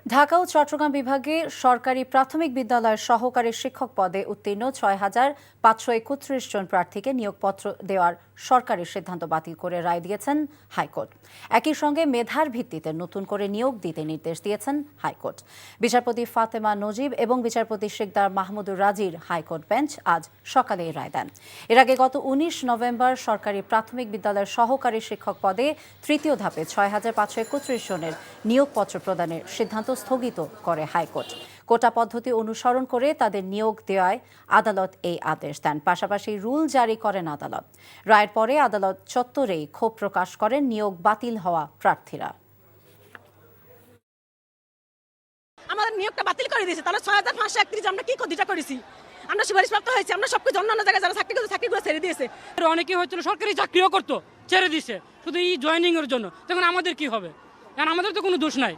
ঢাকা ও চট্টগ্রাম বিভাগে সরকারি প্রাথমিক বিদ্যালয়ের সহকারী শিক্ষক পদে উত্তীর্ণ ৬,৫৩১ জন প্রার্থীকে নিয়োগপত্র দেওয়ার সরকারি সিদ্ধান্ত বাতিল করে রায় দিয়েছেন হাইকোর্ট। একই সঙ্গে মেধার ভিত্তিতে নতুন করে নিয়োগ দিতে নির্দেশ দিয়েছেন হাইকোর্ট। বিচারপতি ফাতেমা নজিব এবং বিচারপতি শেখদার মাহমুদুর রাজির হাইকোর্ট বেঞ্চ আজ সকালে এই রায় দেন। এর আগে গত ১৯ নভেম্বর সরকারি প্রাথমিক বিদ্যালয়ের সহকারী শিক্ষক পদে তৃতীয় ধাপে ৬,৫৩১ জনের নিয়োগপত্র প্রদানের সিদ্ধান্ত স্থগিত করে হাইকোর্ট। কোটা পদ্ধতি অনুসরণ করে তাদের নিয়োগ দেওয়ায় আদালত এই আদেশ দেন। পাশাপাশি রুল জারি করেন আদালত। রায়ের পরে আদালত চত্বরেই ক্ষোভ প্রকাশ করেন নিয়োগ বাতিল হওয়া প্রার্থীরা। আমাদের নিয়োগটা বাতিল করে দিয়েছে, তাহলে ৬,৫৩১ আমরা কি কদিটা করেছি? আমরা সুপারিশপ্রাপ্ত হয়েছি, আমরা সবকিছু অন্য জায়গায় যারা চাকরি করছে চাকরিগুলো ছেড়ে দিয়েছে। অনেকেই হয়েছিল সরকারি চাকরিও করতো, ছেড়ে দিছে শুধু এই জয়েনিং এর জন্য। তখন আমাদের কি হবে? কারণ আমাদের তো কোনো দোষ নাই।